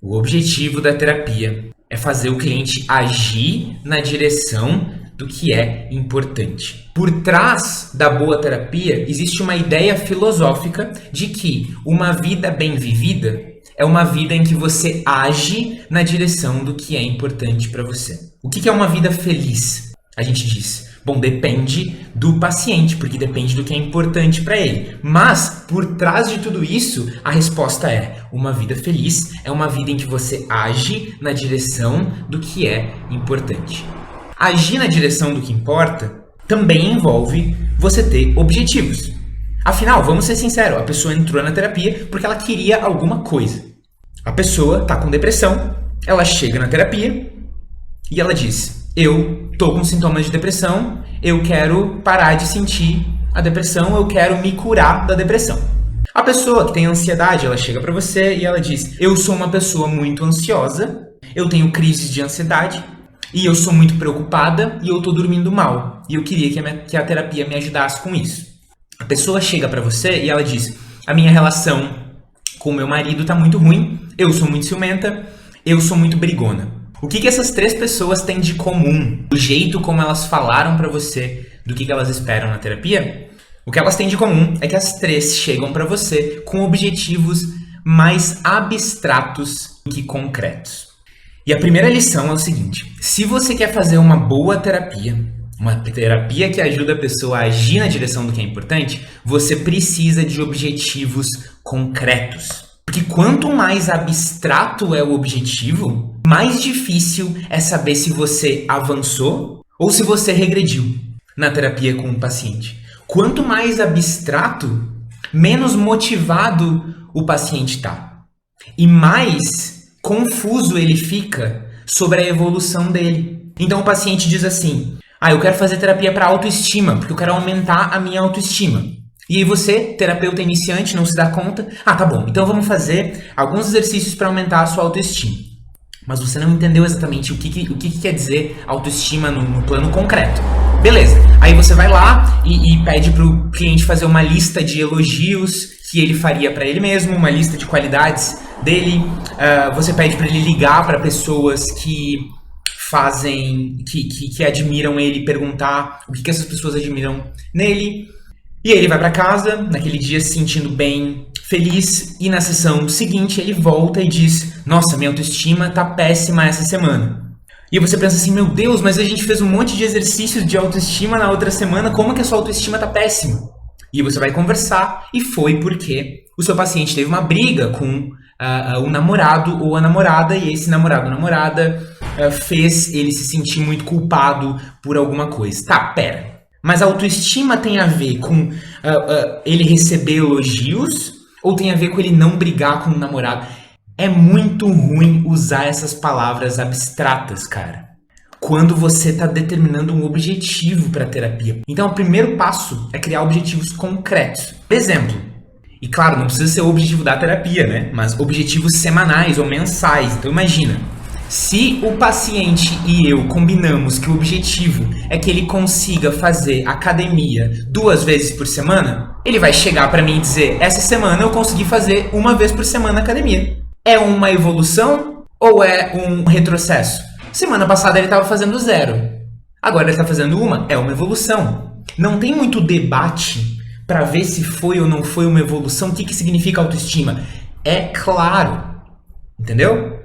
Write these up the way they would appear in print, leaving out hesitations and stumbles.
O objetivo da terapia é fazer o cliente agir na direção do que é importante. Por trás da boa terapia, existe uma ideia filosófica de que uma vida bem vivida é uma vida em que você age na direção do que é importante para você. O que é uma vida feliz? A gente diz, bom, depende do paciente, porque depende do que é importante para ele. Mas, por trás de tudo isso, a resposta é, uma vida feliz é uma vida em que você age na direção do que é importante. Agir na direção do que importa também envolve você ter objetivos. Afinal, vamos ser sinceros, a pessoa entrou na terapia porque ela queria alguma coisa. A pessoa está com depressão, ela chega na terapia e ela diz, eu estou com sintomas de depressão, eu quero parar de sentir a depressão, eu quero me curar da depressão. A pessoa que tem ansiedade, ela chega para você e ela diz, eu sou uma pessoa muito ansiosa, eu tenho crises de ansiedade, e eu sou muito preocupada e eu tô dormindo mal. E eu queria que a terapia me ajudasse com isso. A pessoa chega pra você e ela diz, a minha relação com o meu marido tá muito ruim, eu sou muito ciumenta, eu sou muito brigona. O que essas três pessoas têm de comum? O jeito como elas falaram pra você do que elas esperam na terapia? O que elas têm de comum é que as três chegam pra você com objetivos mais abstratos do que concretos. E a primeira lição é o seguinte, se você quer fazer uma boa terapia, uma terapia que ajuda a pessoa a agir na direção do que é importante, você precisa de objetivos concretos. Porque quanto mais abstrato é o objetivo, mais difícil é saber se você avançou ou se você regrediu na terapia com o paciente. Quanto mais abstrato, menos motivado o paciente está. E mais confuso ele fica sobre a evolução dele. Então o paciente diz assim, eu quero fazer terapia para autoestima, porque eu quero aumentar a minha autoestima. E aí você, terapeuta iniciante, não se dá conta, tá bom, então vamos fazer alguns exercícios para aumentar a sua autoestima. Mas você não entendeu exatamente o que quer dizer autoestima no plano concreto. Beleza, aí você vai lá e pede para o cliente fazer uma lista de elogios que ele faria para ele mesmo, uma lista de qualidades dele. Você pede para ele ligar para pessoas que admiram ele, perguntar o que essas pessoas admiram nele. E aí ele vai para casa, naquele dia se sentindo bem, feliz, e na sessão seguinte ele volta e diz, nossa, minha autoestima tá péssima essa semana. E você pensa assim, meu Deus, mas a gente fez um monte de exercícios de autoestima na outra semana, como que a sua autoestima tá péssima? E você vai conversar, e foi porque o seu paciente teve uma briga com o namorado ou a namorada, e esse namorado ou namorada fez ele se sentir muito culpado por alguma coisa. Tá, pera. Mas a autoestima tem a ver com ele receber elogios ou tem a ver com ele não brigar com o namorado? É muito ruim usar essas palavras abstratas, cara, quando você está determinando um objetivo para a terapia. Então, o primeiro passo é criar objetivos concretos. Por exemplo, e claro, não precisa ser o objetivo da terapia, né? Mas objetivos semanais ou mensais. Então, imagina, se o paciente e eu combinamos que o objetivo é que ele consiga fazer academia 2 vezes por semana, ele vai chegar para mim e dizer, essa semana eu consegui fazer 1 vez por semana academia. É uma evolução ou é um retrocesso? Semana passada ele estava fazendo 0. Agora ele está fazendo 1. É uma evolução. Não tem muito debate para ver se foi ou não foi uma evolução. O que significa autoestima? É claro. Entendeu?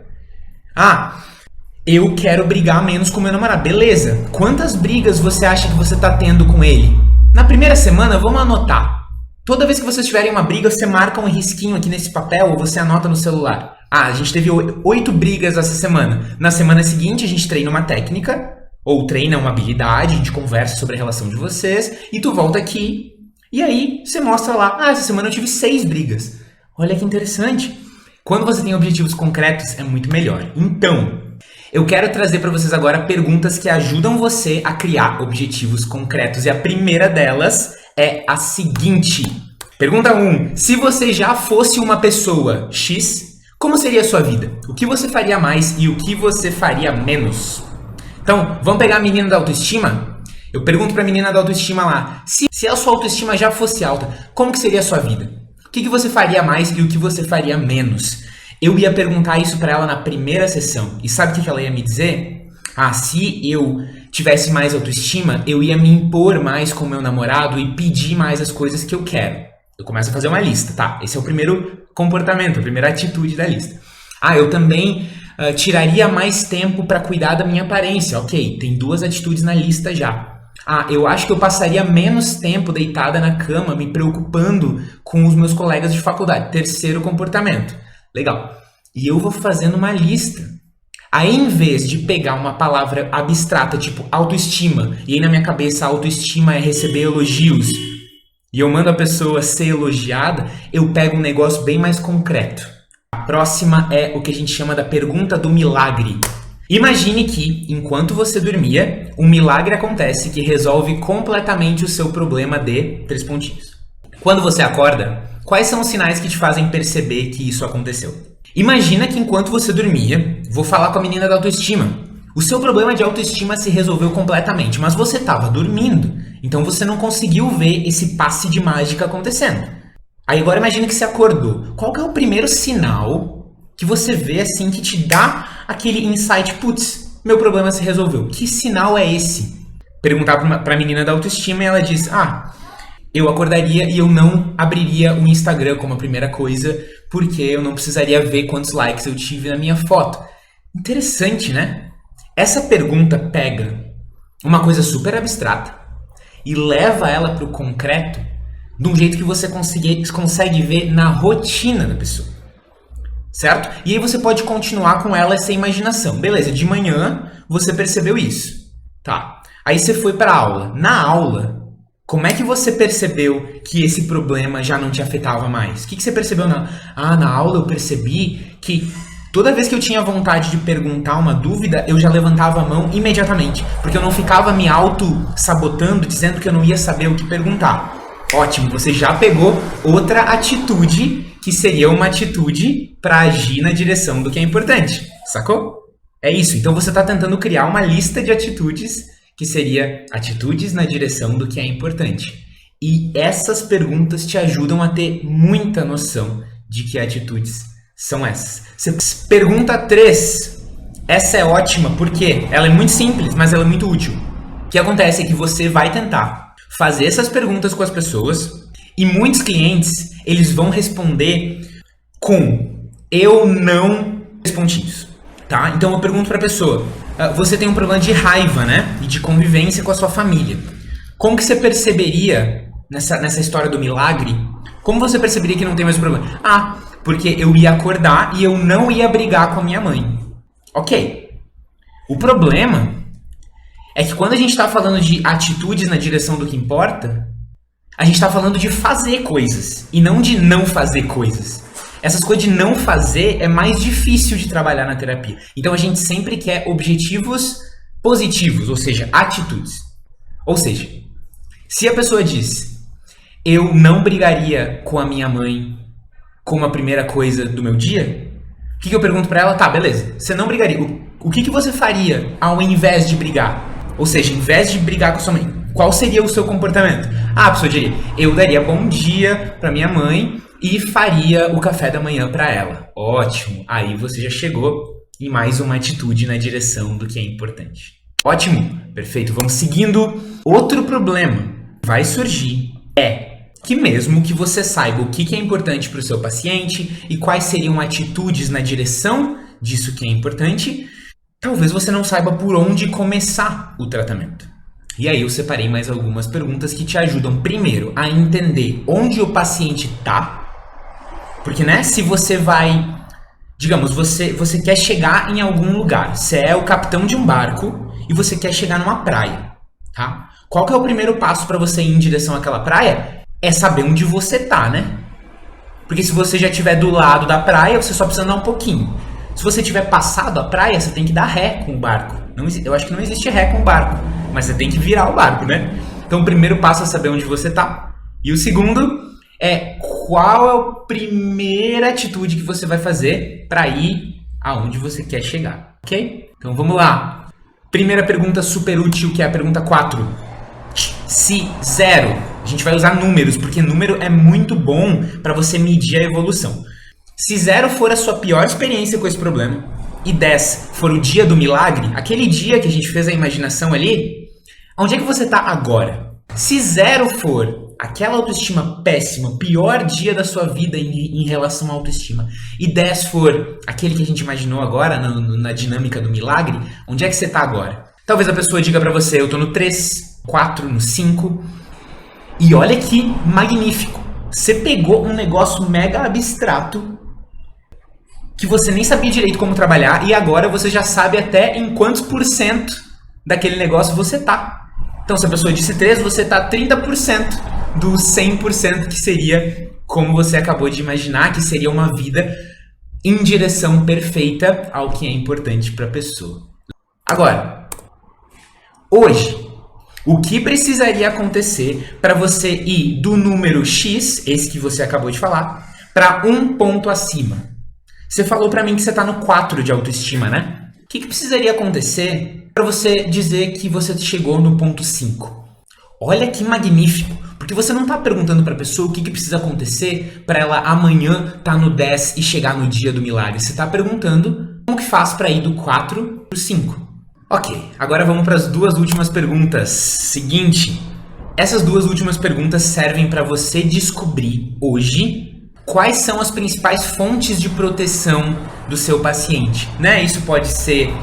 Eu quero brigar menos com meu namorado. Beleza. Quantas brigas você acha que você está tendo com ele? Na primeira semana, vamos anotar. Toda vez que vocês tiverem uma briga, você marca um risquinho aqui nesse papel ou você anota no celular. A gente teve 8 brigas essa semana. Na semana seguinte, a gente treina uma técnica ou treina uma habilidade, a gente conversa sobre a relação de vocês e tu volta aqui e aí você mostra lá, essa semana eu tive 6 brigas. Olha que interessante. Quando você tem objetivos concretos, é muito melhor. Então, eu quero trazer para vocês agora perguntas que ajudam você a criar objetivos concretos. E a primeira delas é a seguinte. Pergunta 1. Se você já fosse uma pessoa X, como seria a sua vida? O que você faria mais e o que você faria menos? Então, vamos pegar a menina da autoestima? Eu pergunto para a menina da autoestima lá, se a sua autoestima já fosse alta, como que seria a sua vida? O que você faria mais e o que você faria menos? Eu ia perguntar isso para ela na primeira sessão. E sabe o que ela ia me dizer? Ah, se eu tivesse mais autoestima, eu ia me impor mais com meu namorado e pedir mais as coisas que eu quero. Eu começo a fazer uma lista, tá? Esse é o primeiro comportamento, a primeira atitude da lista. Ah, eu também tiraria mais tempo para cuidar da minha aparência. Ok, tem 2 atitudes na lista já. Ah, eu acho que eu passaria menos tempo deitada na cama me preocupando com os meus colegas de faculdade. Terceiro comportamento. Legal. E eu vou fazendo uma lista. Aí, em vez de pegar uma palavra abstrata, tipo autoestima, e aí na minha cabeça autoestima é receber elogios, e eu mando a pessoa ser elogiada, eu pego um negócio bem mais concreto. A próxima é o que a gente chama da pergunta do milagre. Imagine que, enquanto você dormia, um milagre acontece que resolve completamente o seu problema de 3 pontinhos. Quando você acorda, quais são os sinais que te fazem perceber que isso aconteceu? Imagina que enquanto você dormia, vou falar com a menina da autoestima. O seu problema de autoestima se resolveu completamente, mas você estava dormindo, então você não conseguiu ver esse passe de mágica acontecendo. Aí agora imagina que você acordou. Qual que é o primeiro sinal que você vê assim que te dá aquele insight, putz, meu problema se resolveu? Que sinal é esse? Perguntar para a menina da autoestima e ela diz, eu acordaria e eu não abriria o Instagram como a primeira coisa, porque eu não precisaria ver quantos likes eu tive na minha foto. Interessante, né? Essa pergunta pega uma coisa super abstrata e leva ela para o concreto de um jeito que você consegue ver na rotina da pessoa. Certo? E aí você pode continuar com ela essa imaginação. Beleza, de manhã você percebeu isso. Tá. Aí você foi para a aula. Na aula, como é que você percebeu que esse problema já não te afetava mais? O que você percebeu na aula? Eu percebi que toda vez que eu tinha vontade de perguntar uma dúvida, eu já levantava a mão imediatamente. Porque eu não ficava me auto-sabotando, dizendo que eu não ia saber o que perguntar. Ótimo, você já pegou outra atitude que seria uma atitude para agir na direção do que é importante. Sacou? É isso. Então você está tentando criar uma lista de atitudes que seria atitudes na direção do que é importante. E essas perguntas te ajudam a ter muita noção de que atitudes são essas. Pergunta 3. Essa é ótima porque ela é muito simples, mas ela é muito útil. O que acontece é que você vai tentar fazer essas perguntas com as pessoas e muitos clientes, eles vão responder com eu não pontinhos, tá? Então eu pergunto para a pessoa, você tem um problema de raiva, né? E de convivência com a sua família. Como que você perceberia nessa história do milagre? Como você perceberia que não tem mais problema? Porque eu ia acordar e eu não ia brigar com a minha mãe. Ok. O problema é que quando a gente está falando de atitudes na direção do que importa, a gente está falando de fazer coisas e não de não fazer coisas. Essas coisas de não fazer é mais difícil de trabalhar na terapia. Então a gente sempre quer objetivos positivos, ou seja, atitudes. Ou seja, se a pessoa diz, eu não brigaria com a minha mãe como a primeira coisa do meu dia, o que eu pergunto para ela? Tá, beleza, você não brigaria. O que você faria ao invés de brigar? Ou seja, em vez de brigar com sua mãe, qual seria o seu comportamento? A pessoa diria, eu daria bom dia para minha mãe e faria o café da manhã para ela. Ótimo, aí você já chegou em mais uma atitude na direção do que é importante. Ótimo, perfeito, vamos seguindo. Outro problema que vai surgir é que mesmo que você saiba o que é importante para o seu paciente e quais seriam atitudes na direção disso que é importante, talvez você não saiba por onde começar o tratamento. E aí eu separei mais algumas perguntas que te ajudam, primeiro, a entender onde o paciente está. Porque, né, se você vai... Digamos, você quer chegar em algum lugar. Você é o capitão de um barco e você quer chegar numa praia, tá? Qual que é o primeiro passo para você ir em direção àquela praia? É saber onde você tá, né? Porque se você já estiver do lado da praia, você só precisa andar um pouquinho. Se você tiver passado a praia, você tem que dar ré com o barco. Eu acho que não existe ré com o barco, mas você tem que virar o barco, né? Então o primeiro passo é saber onde você tá. E o segundo é qual é a primeira atitude que você vai fazer para ir aonde você quer chegar, ok? Então vamos lá. Primeira pergunta super útil, que é a pergunta 4. Se 0, a gente vai usar números, porque número é muito bom para você medir a evolução. Se 0 for a sua pior experiência com esse problema e 10 for o dia do milagre, aquele dia que a gente fez a imaginação ali, onde é que você está agora? Se 0 for aquela autoestima péssima, pior dia da sua vida em relação à autoestima, e 10 for aquele que a gente imaginou agora, na dinâmica do milagre, onde é que você está agora? Talvez a pessoa diga pra você, eu tô no 3, 4, no 5, e olha que magnífico. Você pegou um negócio mega abstrato, que você nem sabia direito como trabalhar, e agora você já sabe até em quantos % daquele negócio você tá. Então, se a pessoa disse 3, você tá 30% do 100% que seria como você acabou de imaginar, que seria uma vida em direção perfeita ao que é importante para a pessoa. Agora, hoje, o que precisaria acontecer para você ir do número X, esse que você acabou de falar, para um ponto acima? Você falou para mim que você está no 4 de autoestima, né? O que precisaria acontecer para você dizer que você chegou no ponto 5? Olha que magnífico, porque você não está perguntando para a pessoa o que precisa acontecer para ela amanhã estar no 10 e chegar no dia do milagre. Você está perguntando como que faz para ir do 4 para o 5. Ok, agora vamos para as duas últimas perguntas. Seguinte, essas duas últimas perguntas servem para você descobrir hoje quais são as principais fontes de proteção do seu paciente, né? Isso pode ser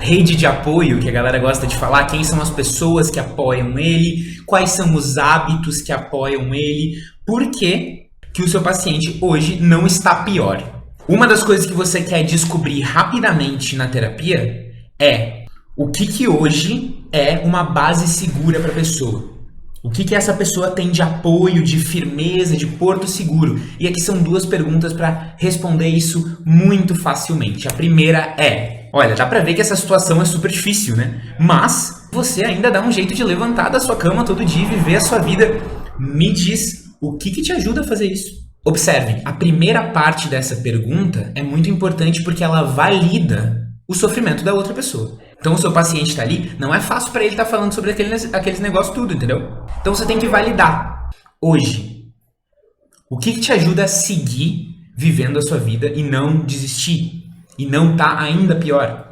rede de apoio, que a galera gosta de falar, quem são as pessoas que apoiam ele, quais são os hábitos que apoiam ele, por que o seu paciente hoje não está pior. Uma das coisas que você quer descobrir rapidamente na terapia é o que hoje é uma base segura para a pessoa. O que essa pessoa tem de apoio, de firmeza, de porto seguro? E aqui são duas perguntas para responder isso muito facilmente. A primeira é, olha, dá pra ver que essa situação é super difícil, né? Mas você ainda dá um jeito de levantar da sua cama todo dia e viver a sua vida. Me diz o que te ajuda a fazer isso. Observe, a primeira parte dessa pergunta é muito importante porque ela valida o sofrimento da outra pessoa. Então o seu paciente está ali, não é fácil para ele estar falando sobre aqueles negócios tudo, entendeu? Então você tem que validar. Hoje, o que te ajuda a seguir vivendo a sua vida e não desistir? E não tá ainda pior?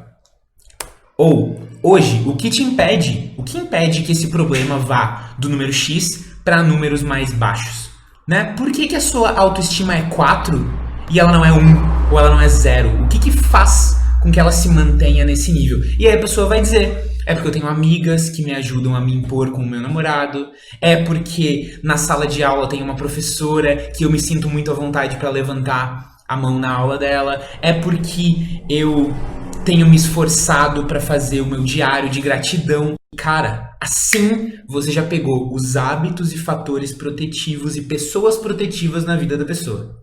Ou, hoje, o que impede que esse problema vá do número X para números mais baixos? Né? Por que a sua autoestima é 4 e ela não é 1 ou ela não é 0? O que faz com que ela se mantenha nesse nível? E aí a pessoa vai dizer, é porque eu tenho amigas que me ajudam a me impor com o meu namorado, é porque na sala de aula tem uma professora que eu me sinto muito à vontade para levantar a mão na aula dela, é porque eu tenho me esforçado para fazer o meu diário de gratidão. Cara, assim você já pegou os hábitos e fatores protetivos e pessoas protetivas na vida da pessoa.